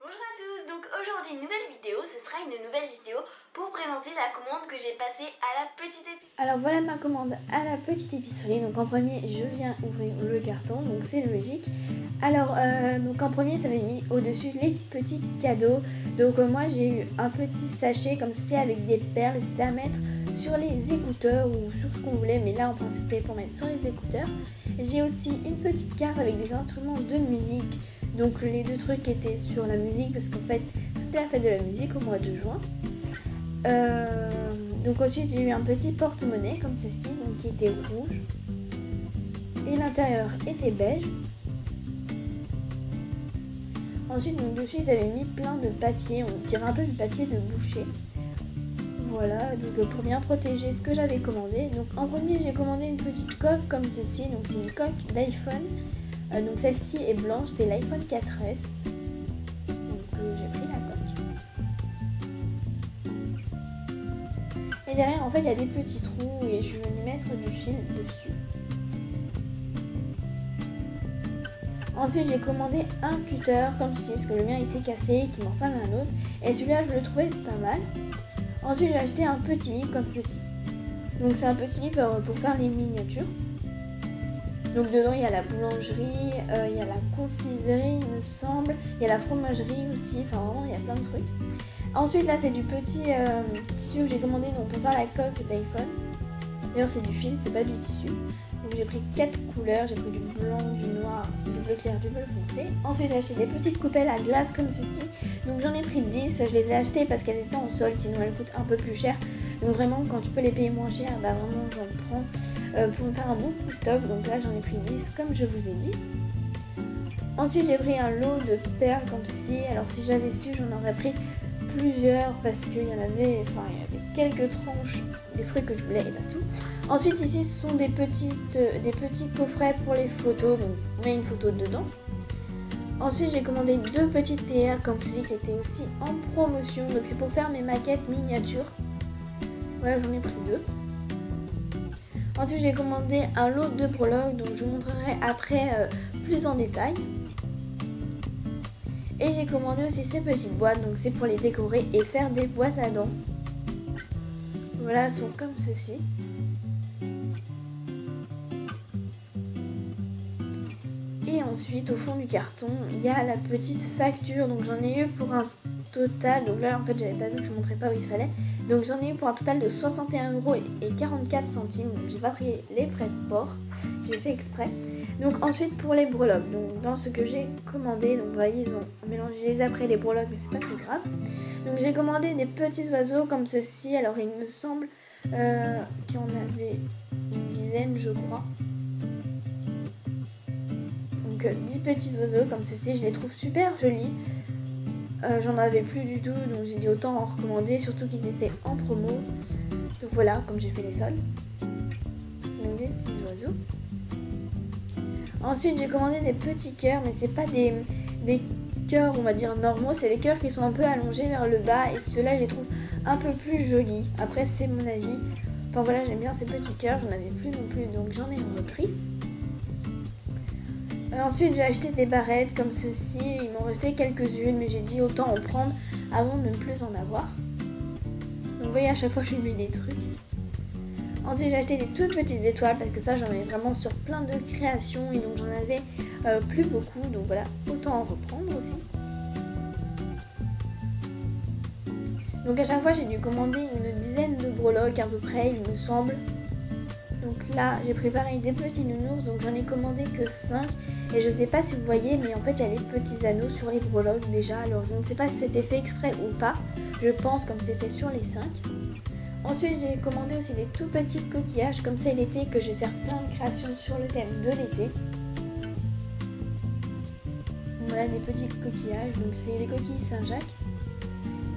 Bonjour à tous, donc aujourd'hui une nouvelle vidéo, ce sera une nouvelle vidéo pour présenter la commande que j'ai passée à la petite épicerie. Alors voilà ma commande à la petite épicerie. Donc en premier je viens ouvrir le carton, donc c'est logique. Alors donc en premier ça m'a mis au-dessus les petits cadeaux. Donc moi j'ai eu un petit sachet comme ceci avec des perles, c'était à mettre sur les écouteurs ou sur ce qu'on voulait, mais là en principe c'était pour mettre sur les écouteurs. J'ai aussi une petite carte avec des instruments de musique. Donc les deux trucs étaient sur la musique parce qu'en fait c'était la fête de la musique au mois de juin. Donc ensuite j'ai eu un petit porte-monnaie comme ceci, donc qui était rouge. Et l'intérieur était beige. Ensuite donc dessus ils avaient mis plein de papier, on dirait un peu du papier de boucher. Voilà, donc pour bien protéger ce que j'avais commandé. Donc en premier j'ai commandé une petite coque comme ceci, donc c'est une coque d'iPhone. Donc celle-ci est blanche, c'est l'iPhone 4S. Donc j'ai pris la coque. Et derrière en fait il y a des petits trous et je vais venue mettre du fil dessus. Ensuite j'ai commandé un cutter comme ceci parce que le mien était cassé et qu'il m'en fallait un autre. Et celui-là je le trouvais pas mal. Ensuite j'ai acheté un petit livre comme ceci. Donc c'est un petit livre pour faire les miniatures. Donc dedans il y a la boulangerie, il y a la confiserie il me semble, il y a la fromagerie aussi, enfin vraiment il y a plein de trucs. Ensuite là c'est du petit tissu que j'ai commandé donc pour faire la coque d'iPhone. D'ailleurs c'est du fil, c'est pas du tissu. Donc j'ai pris 4 couleurs, j'ai pris du blanc, du noir, du bleu clair, du bleu foncé. Ensuite j'ai acheté des petites coupelles à glace comme ceci. Donc j'en ai pris 10, je les ai achetées parce qu'elles étaient en solde, sinon elles coûtent un peu plus cher. Donc vraiment quand tu peux les payer moins cher, bah vraiment j'en prends pour me faire un bon petit stock. Donc là j'en ai pris 10 comme je vous ai dit. Ensuite j'ai pris un lot de perles comme ceci. Alors si j'avais su j'en aurais pris plusieurs parce qu'il y en avait, enfin il y avait quelques tranches des fruits que je voulais et pas tout. Ensuite ici ce sont des petits coffrets pour les photos, donc on met une photo dedans. Ensuite j'ai commandé 2 petites théières comme ceci qui étaient aussi en promotion, donc c'est pour faire mes maquettes miniatures. Voilà, j'en ai pris 2. Ensuite j'ai commandé un lot de breloques, donc je vous montrerai après plus en détail. Et j'ai commandé aussi ces petites boîtes, donc c'est pour les décorer et faire des boîtes à dents. Voilà, elles sont comme ceci. Et ensuite au fond du carton il y a la petite facture, donc j'en ai eu pour un total, donc là en fait j'avais pas vu que je ne montrais pas où il fallait, donc j'en ai eu pour un total de 61,44 €, donc j'ai pas pris les frais de port, j'ai fait exprès. Donc ensuite pour les breloques, donc dans ce que j'ai commandé, donc vous voyez ils ont mélangé les après les breloques mais c'est pas très grave. Donc j'ai commandé des petits oiseaux comme ceci, alors il me semble qu'il y en avait une dizaine je crois. Donc 10 petits oiseaux comme ceci, je les trouve super jolis. J'en avais plus du tout, donc j'ai dit autant en recommander, surtout qu'ils étaient en promo. Donc voilà, comme j'ai fait les soldes. Donc des petits oiseaux. Ensuite j'ai commandé des petits cœurs, mais c'est pas des cœurs on va dire normaux, c'est des cœurs qui sont un peu allongés vers le bas et ceux-là je les trouve un peu plus jolis. Après c'est mon avis. Enfin voilà, j'aime bien ces petits cœurs, j'en avais plus non plus, donc j'en ai repris. Ensuite j'ai acheté des barrettes comme ceci, il m'en restait quelques-unes mais j'ai dit autant en prendre avant de ne plus en avoir. Donc vous voyez à chaque fois je mets des trucs. Ensuite j'ai acheté des toutes petites étoiles parce que ça j'en avais vraiment sur plein de créations et donc j'en avais plus beaucoup, donc voilà, autant en reprendre aussi. Donc à chaque fois j'ai dû commander une dizaine de breloques à peu près il me semble. Donc là j'ai préparé des petits nounours, donc j'en ai commandé que 5. Et je sais pas si vous voyez, mais en fait il y a les petits anneaux sur les breloques déjà. Alors je ne sais pas si c'était fait exprès ou pas. Je pense comme c'était sur les 5. Ensuite j'ai commandé aussi des tout petits coquillages. Comme c'est l'été que je vais faire plein de créations sur le thème de l'été. Voilà des petits coquillages. Donc c'est des coquilles Saint-Jacques.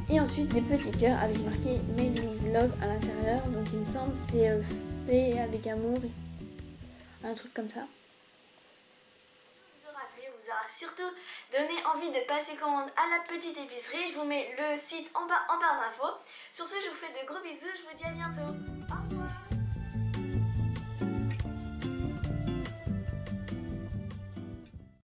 Et ensuite des petits cœurs avec marqué Made with Love à l'intérieur. Donc il me semble c'est fait avec amour. Un truc comme ça. Vous aura surtout donné envie de passer commande à la petite épicerie. Je vous mets le site en bas en barre d'infos. Sur ce, je vous fais de gros bisous, je vous dis à bientôt.